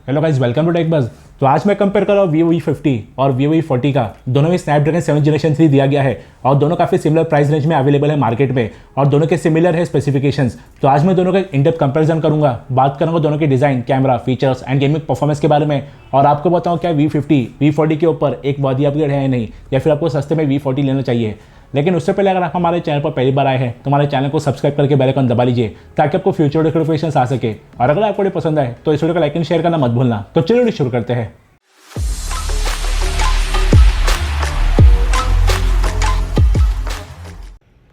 Hello guys, welcome to TechBuzz. तो आज मैं कंपेयर कर रहा हूँ Vivo V50 और Vivo V40 का। दोनों में स्नैपड्रैगन 7 जनरेशन 3 दिया गया है और दोनों काफ़ी सिमिलर प्राइस रेंज में अवेलेबल है मार्केट में और दोनों के सिमिलर है स्पेसिफिकेशंस। तो आज मैं दोनों का इन डेप्थ कंपैरिजन करूंगा, बात करूंगा दोनों के design, camera, features and gaming performance के बारे में और आपको बताऊँ क्या V50 V40 के ऊपर एक बॉडी अपग्रेड है या नहीं, या फिर आपको सस्ते में V40 लेना चाहिए। लेकिन उससे पहले अगर आप हमारे चैनल पर पहली बार आए हैं तो हमारे चैनल को सब्सक्राइब करके बेल आइकन दबा लीजिए ताकि आपको फ्यूचर नोटिफिकेशंस आ सके। और अगर आपको वीडियो पसंद आए तो इस वीडियो को लाइक एंड शेयर करना मत भूलना। तो चलिए शुरू करते हैं।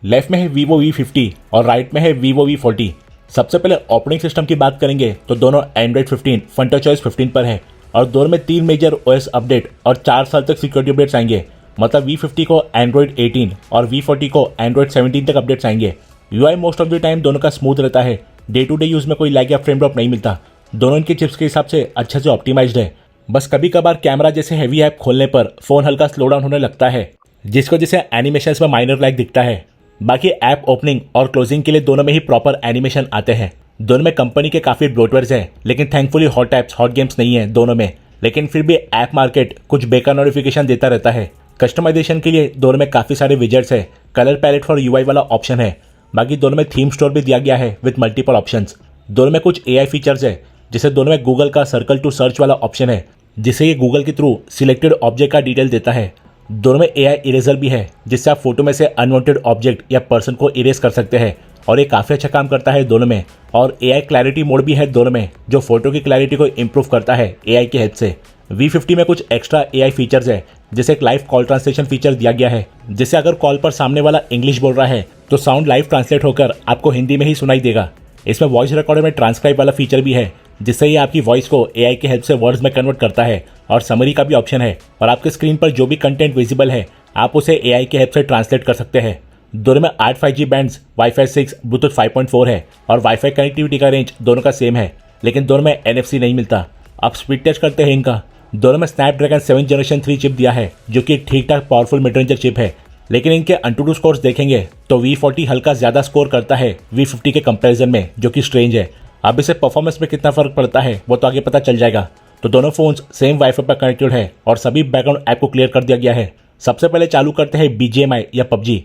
लेफ्ट में है Vivo V50 और राइट में है Vivo V40। सबसे पहले ऑपरेटिंग सिस्टम की बात करेंगे तो दोनों Android 15 FunTouchOS 15 पर है और दोनों में 3 मेजर OS अपडेट और 4 साल तक सिक्योरिटी अपडेट्स आएंगे। मतलब V50 को Android 18 और V40 को Android 17 तक अपडेट्स आएंगे। UI most of the time दोनों का स्मूथ रहता है। डे टू डे यूज में कोई लैग या फ्रेम ड्रॉप नहीं मिलता। दोनों इनके चिप्स के हिसाब से अच्छे से ऑप्टिमाइज्ड है। बस कभी कभार कैमरा जैसे हैवी ऐप खोलने पर फोन हल्का स्लो डाउन होने लगता है, जिसको जैसे एनिमेशंस में माइनर लैग दिखता है। बाकी ऐप ओपनिंग और क्लोजिंग के लिए दोनों में ही प्रॉपर एनिमेशन आते हैं। दोनों में कंपनी के काफी ब्लोटवेयर्स हैं, लेकिन thankfully hot apps, hot games नहीं है दोनों में। लेकिन फिर भी ऐप मार्केट कुछ बेकार नोटिफिकेशन देता रहता है। कस्टमाइजेशन के लिए दोनों में काफी सारे विजेट्स है। कलर पैलेट फॉर UI वाला ऑप्शन है। बाकी दोनों में थीम स्टोर भी दिया गया है विद मल्टीपल ऑप्शंस। दोनों में कुछ AI फीचर्स है, जिसे दोनों में गूगल का सर्कल टू सर्च वाला ऑप्शन है, जिसे ये गूगल के थ्रू सिलेक्टेड ऑब्जेक्ट का डिटेल देता है। दोनों में AI इरेजर भी है, जिससे आप फोटो में से अनवांटेड ऑब्जेक्ट या पर्सन को इरेज कर सकते हैं और ये काफ़ी अच्छा काम करता है दोनों में। और AI क्लैरिटी मोड भी है दोनों में, जो फोटो की क्लैरिटी को इम्प्रूव करता है AI की हेल्प से। V50 में कुछ एक्स्ट्रा AI फीचर्स है, जैसे एक लाइव कॉल ट्रांसलेशन फीचर दिया गया है, जिससे अगर कॉल पर सामने वाला इंग्लिश बोल रहा है तो साउंड लाइव ट्रांसलेट होकर आपको हिंदी में ही सुनाई देगा। इसमें वॉइस रिकॉर्डर में ट्रांसक्राइब वाला फीचर भी है, जिससे ये आपकी वॉइस को AI की हेल्प से वर्ड्स में कन्वर्ट करता है। और समरी का भी ऑप्शन है और आपके स्क्रीन पर जो भी कंटेंट विजिबल है आप उसे AI की हेल्प से ट्रांसलेट कर सकते हैं। दोनों में 8 5G बैंड्स, Wi-Fi 6, ब्लूटूथ 5.4 है और Wi-Fi कनेक्टिविटी का रेंज दोनों का सेम है, लेकिन दोनों में NFC नहीं मिलता। आप स्पीड टेस्ट करते हैं इनका। दोनों में स्नैपड्रैगन 7 जनरेशन 3 चिप दिया है, जो कि ठीक ठाक पावरफुल मिड रेंजर चिप है। लेकिन इनके AnTuTu स्कोर्स देखेंगे तो V40 हल्का ज़्यादा स्कोर करता है V50 के कंपैरिजन में, जो कि स्ट्रेंज है। अब इसे परफॉर्मेंस में कितना फ़र्क पड़ता है वो तो आगे पता चल जाएगा। तो दोनों फोन्स सेम वाईफाई पर कनेक्टेड है और सभी बैकग्राउंड ऐप को क्लियर कर दिया गया है। सबसे पहले चालू करते हैं BGMI या PUBG।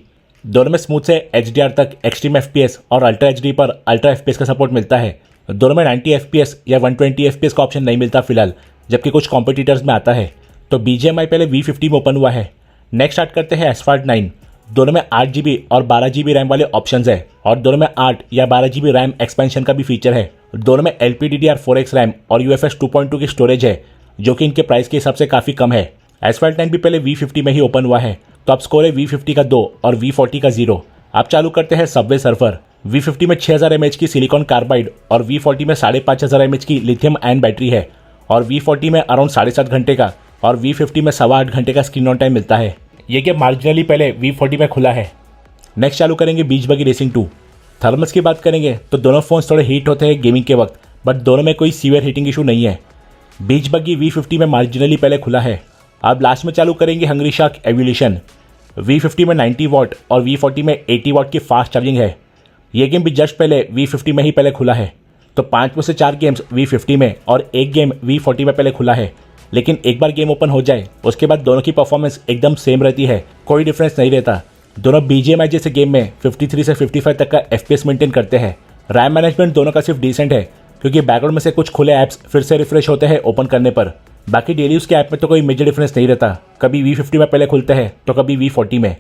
दोनों में स्मूथ से HDR तक एक्सट्रीम FPS और अल्ट्रा HD पर अल्ट्रा FPS का सपोर्ट मिलता है। दोनों में 90 FPS या 120 FPS का ऑप्शन नहीं मिलता फिलहाल, जबकि कुछ कॉम्पिटिटर्स में आता है। तो BGMI पहले V50 में ओपन हुआ है। नेक्स्ट स्टार्ट करते हैं Asphalt 9। दोनों में 8GB और 12GB रैम वाले ऑप्शंस है और दोनों में 8 या 12GB रैम एक्सपेंशन का भी फीचर है। दोनों में LPDDR4X रैम और UFS 2.2 की स्टोरेज है, जो कि इनके प्राइस के हिसाब से काफ़ी कम है। Asphalt 9 भी पहले V50 में ही ओपन हुआ है। तो अब स्कोर है V50 का 2 और V40 का 0। आप चालू करते हैं Subway Surfer। V50 में 6000 mAh की सिलिकॉन कार्बाइड और V40 में 5500 mAh की लिथियम आयन बैटरी है और V40 में अराउंड 7.5 घंटे का और V50 में 8.25 घंटे का स्क्रीन ऑन टाइम मिलता है। ये गेम मार्जिनली पहले V40 में खुला है। नेक्स्ट चालू करेंगे बीच बगी रेसिंग 2। थर्मल्स की बात करेंगे तो दोनों फोन्स थोड़े हीट होते हैं गेमिंग के वक्त, बट दोनों में कोई सीवियर हीटिंग इशू नहीं है। बीच बगी V50 में मार्जिनली पहले खुला है। अब लास्ट में चालू करेंगे हंग्री शार्क एवोल्यूशन। V50 में 90 वॉट और V40 में 80 वॉट की फास्ट चार्जिंग है। ये गेम भी जस्ट पहले V50 में ही पहले खुला है। तो 5 में से 4 गेम्स V50 में और एक गेम V40 में पहले खुला है। लेकिन एक बार गेम ओपन हो जाए उसके बाद दोनों की परफॉर्मेंस एकदम सेम रहती है, कोई डिफरेंस नहीं रहता। दोनों BGMI जैसे गेम में 53 से 55 तक का FPS मेंटेन करते हैं। रैम मैनेजमेंट दोनों का सिर्फ डिसेंट है, क्योंकि बैकग्राउंड में से कुछ खुले ऐप्स फिर से रिफ्रेश होते हैं ओपन करने पर। बाकी डेली यूज के ऐप में तो कोई मेजर डिफरेंस नहीं रहता, कभी V50 में पहले खुलते हैं तो कभी V40 में।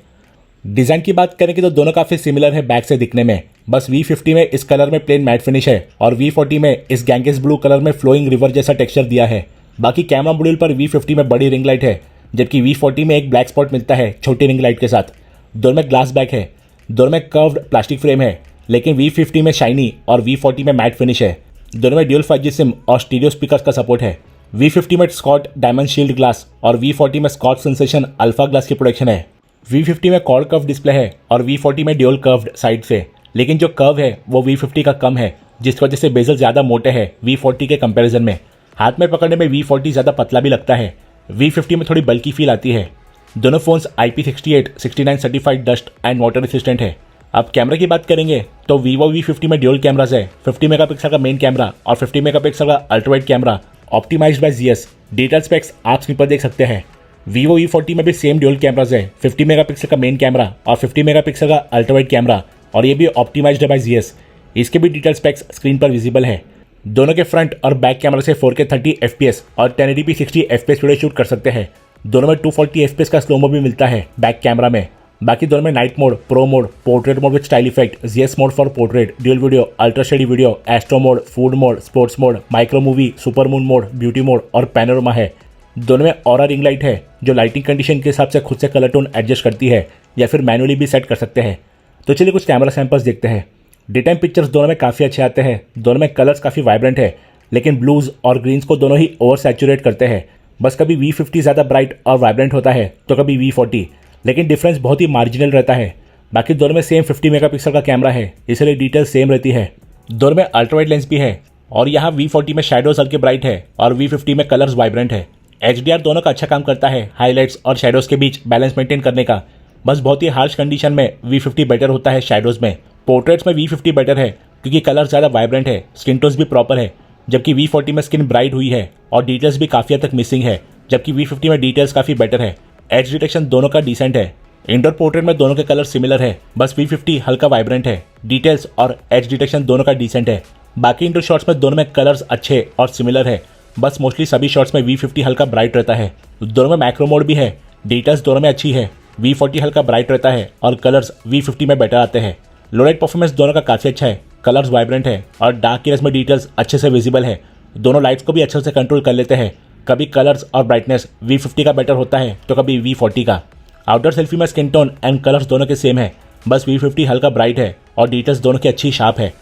डिज़ाइन की बात करेंगे तो दोनों काफ़ी सिमिलर है बैक से दिखने में। बस V50 में इस कलर में प्लेन मैट फिनिश है और V40 में इस गैंगेस ब्लू कलर में फ्लोइंग रिवर जैसा टेक्सचर दिया है। बाकी कैमरा मॉड्यूल पर V50 में बड़ी रिंग लाइट है, जबकि V40 में एक ब्लैक स्पॉट मिलता है छोटी रिंग लाइट के साथ। दोनों में ग्लास बैक है। दोनों में कर्व्ड प्लास्टिक फ्रेम है, लेकिन V50 में शाइनी और V40 में मैट फिनिश है। दोनों में ड्यूल 5G सिम और स्टीरियो स्पीकर्स का सपोर्ट है। V50 में स्कॉट डायमंड शील्ड ग्लास और V40 में स्कॉट सेंसेशन अल्फा ग्लास की प्रोडक्शन है। V50 में क्वाड कर्व डिस्प्ले है और V40 में ड्यूल कर्व्ड साइड से, लेकिन जो कर्व है वो V50 का कम है, जिसकी वजह से बेजल ज़्यादा मोटे हैं V40 के कंपैरिजन में। हाथ में पकड़ने में V40 ज़्यादा पतला भी लगता है। V50 में थोड़ी बल्की फील आती है। दोनों phones IP68 69 certified dust and water resistant है। अब कैमरा की बात करेंगे तो Vivo V50 में ड्यूल कैमराज है, 50 मेगापिक्सल का मेन कैमरा और 50 मेगापिक्सल का ultrawide camera optimised by Zeiss. Detail specs आप स्क्रीन पर देख सकते हैं। Vivo V40 में भी सेम ड्यूल कैमराज है, 50 मेगापिक्सल का मेन कैमरा और 50 मेगापिक्सल का अल्ट्रावाइड कैमरा, और ये भी ऑप्टिमाइज्ड है बाय जीएस। इसके भी डिटेल स्पेक्स स्क्रीन पर विजिबल है। दोनों के फ्रंट और बैक कैमरा से 4K 30 FPS और 1080p 60 FPS वीडियो शूट कर सकते हैं। दोनों में 240 FPS का स्लोमो भी मिलता है बैक कैमरा में। बाकी दोनों में night mode, pro mode, portrait mode with style effect, GS mode for portrait, dual video, ultra steady video, astro mode, food mode, sports mode, micro movie, super moon mode, beauty mode और panorama है। दोनों में aura ring light है जो lighting condition के हिसाब से खुद से कलर टोन एडजस्ट करती है या फिर मैनुअली भी सेट कर सकते हैं। तो चलिए कुछ कैमरा सैंपल्स देखते हैं। डे टाइम पिक्चर्स दोनों में काफ़ी अच्छे आते हैं। दोनों में कलर्स काफ़ी वाइब्रेंट है, लेकिन ब्लूज और ग्रीन्स को दोनों ही ओवर सैचुरेट करते हैं। बस कभी V50 ज़्यादा ब्राइट और वाइब्रेंट होता है तो कभी V40, लेकिन डिफरेंस बहुत ही मार्जिनल रहता है। बाकी दोनों में सेम 50 मेगापिक्सल का कैमरा है, इसलिए डिटेल सेम रहती है। दोनों में अल्ट्रावाइड लेंस भी है और यहाँ V40 में शैडोज हल्के ब्राइट है और V50 में कलर्स वाइब्रेंट है। HDR दोनों का अच्छा काम करता है हाईलाइट्स और शैडोज के बीच बैलेंस मेंटेन करने का। बस बहुत ही हार्श कंडीशन में V50 बेटर होता है शैडोज में। पोर्ट्रेट्स में V50 बेटर है क्योंकि कलर ज़्यादा वाइब्रेंट है, स्किन टोन्स भी प्रॉपर है, जबकि V40 में स्किन ब्राइट हुई है और डिटेल्स भी काफ़ी हद तक मिसिंग है, जबकि V50 में डिटेल्स काफ़ी बेटर है। एज डिटेक्शन दोनों का डिसेंट है। इंडोर पोर्ट्रेट में दोनों के कलर सिमिलर है, बस V50 हल्का वाइब्रेंट है। डिटेल्स और एज डिटेक्शन दोनों का डिसेंट है। बाकी इंडोर शॉट्स में दोनों में कलर्स अच्छे और सिमिलर है, बस मोस्टली सभी शॉट्स में V50 हल्का ब्राइट रहता है। दोनों में मैक्रो मोड भी है, डिटेल्स दोनों में अच्छी है। V40 हल्का ब्राइट रहता है और कलर्स V50 में बेटर आते हैं। लो लाइट परफॉर्मेंस दोनों का काफ़ी अच्छा है, कलर्स वाइब्रेंट है और डार्क एरियाज में डिटेल्स अच्छे से विजिबल है। दोनों लाइट्स को भी अच्छे से कंट्रोल कर लेते हैं। कभी कलर्स और ब्राइटनेस V50 का बेटर होता है तो कभी V40 का। आउटडोर सेल्फी में स्किन टोन एंड कलर्स दोनों के सेम है, बस V50 हल्का ब्राइट है और डिटेल्स दोनों की अच्छी शार्प है।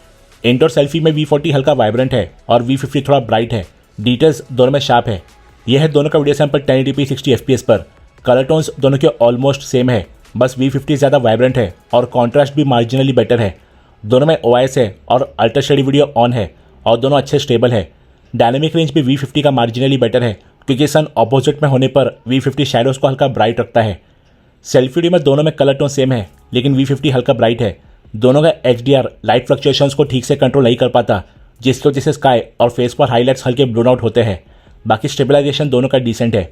इंडोर सेल्फी में V40 हल्का वाइब्रेंट है और V50 थोड़ा ब्राइट है, डिटेल्स दोनों में शार्प है। यह है दोनों का वीडियो सैंपल 1080p 60 FPS पर। कलर टोन्स दोनों के ऑलमोस्ट सेम है, बस V50 ज़्यादा वाइब्रेंट है और कॉन्ट्रास्ट भी मार्जिनली बेटर है। दोनों में OIS है और अल्ट्रा स्टेडी वीडियो ऑन है और दोनों अच्छे स्टेबल है। डायनेमिक रेंज भी V50 का मार्जिनली बेटर है क्योंकि सन ऑपोजिट में होने पर V50 शैडोज़ को हल्का ब्राइट रखता है। सेल्फी वीडियो में दोनों में कलर टोन सेम है, लेकिन V50 हल्का ब्राइट है। दोनों का HDR लाइट फ्लक्चुएशंस को ठीक से कंट्रोल नहीं कर पाता, जिसकी वजह से स्काई और फेस पर हाईलाइट्स हल्के ब्लोन आउट होते हैं। बाकी स्टेबलाइजेशन दोनों का डिसेंट है।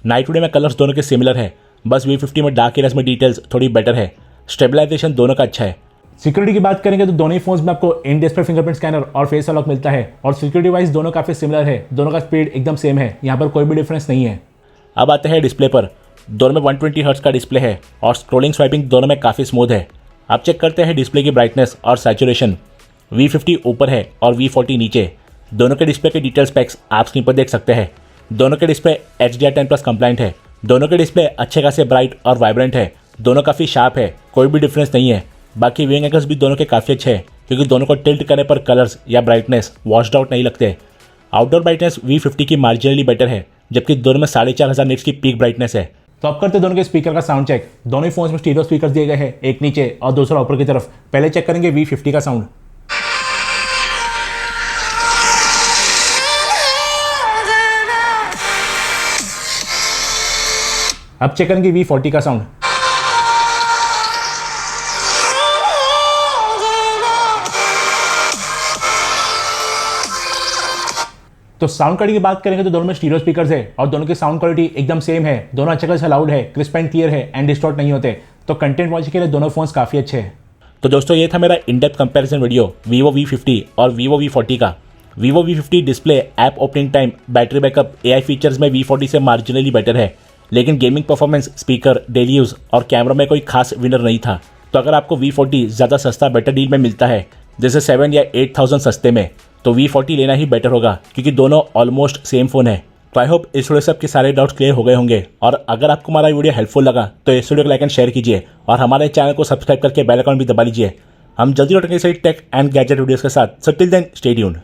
नाइट वीडियो में कलर्स दोनों के सिमिलर है, बस V50 में डार्क एरियाज में डिटेल्स थोड़ी बेटर है। स्टेबलाइजेशन दोनों का अच्छा है। सिक्योरिटी की बात करेंगे तो दोनों ही फोन्स में आपको इन डिस्प्ले फिंगरप्रिंट स्कैनर और फेस अनलॉक मिलता है और सिक्योरिटी वाइज दोनों काफ़ी सिमिलर है। दोनों का स्पीड एकदम सेम है, यहाँ पर कोई भी डिफरेंस नहीं है। अब आते हैं डिस्प्ले पर। दोनों में 120 हर्ट्ज का डिस्प्ले है और स्क्रोलिंग स्वाइपिंग दोनों में काफ़ी स्मूथ है। आप चेक करते हैं डिस्प्ले की ब्राइटनेस और सैचुरेशन। V50 ऊपर है और V40 नीचे। दोनों के डिस्प्ले के डिटेल स्पेक्स आप स्क्रीन पर देख सकते हैं। दोनों के डिस्प्ले HDR10+ कंप्लाइंट है। दोनों के डिस्प्ले अच्छे खासे ब्राइट और वाइब्रेंट है। दोनों काफ़ी शार्प है, कोई भी डिफरेंस नहीं है। बाकी व्यूइंग एंगल्स भी दोनों के काफ़ी अच्छे हैं क्योंकि दोनों को टिल्ट करने पर कलर्स या ब्राइटनेस वॉश्ड आउट नहीं लगते। आउटडोर ब्राइटनेस V50 की मार्जिनली बेटर है, जबकि दोनों में 4500 निट्स की पीक ब्राइटनेस है। तो अब करते दोनों के स्पीकर का साउंड चेक। दोनों ही फोन्स में स्टीरियो स्पीकर दिए गए हैं, एक नीचे और दूसरा ऊपर की तरफ। पहले चेक करेंगे V50 का साउंड। अब चेक करेंगे V40 का साउंड। तो साउंड क्वालिटी की बात करेंगे तो दोनों में स्टीरियो स्पीकर्स है और दोनों की साउंड क्वालिटी एकदम सेम है। दोनों अच्छे खासे लाउड है, क्रिस्प एंड क्लियर है एंड डिस्टॉर्ट नहीं होते। तो कंटेंट वॉचिंग के लिए दोनों फोन्स काफ़ी अच्छे हैं। तो दोस्तों ये था मेरा in depth comparison video Vivo V50 और Vivo V40 का। Vivo V50 display, app opening time, battery backup, AI features में V40 से मार्जिनली बेटर है, लेकिन gaming performance, speaker, daily use और कैमरा में कोई खास विनर नहीं था। तो अगर आपको V40 ज़्यादा सस्ता बेटर डील में मिलता है, जैसे 7 या 8000 सस्ते में, तो V40 लेना ही बेटर होगा क्योंकि दोनों ऑलमोस्ट सेम फ़ोन है। तो आई होप इस वीडियो से आपके सारे डाउट्स क्लियर हो गए होंगे। और अगर आपको हमारा वीडियो हेल्पफुल लगा तो इस वीडियो को लाइक एंड शेयर कीजिए और हमारे चैनल को सब्सक्राइब करके बेल आइकन भी दबा लीजिए। हम जल्दी लौटेंगे सही टेक एंड गैजेट वीडियोस के साथ। So till then stay tuned.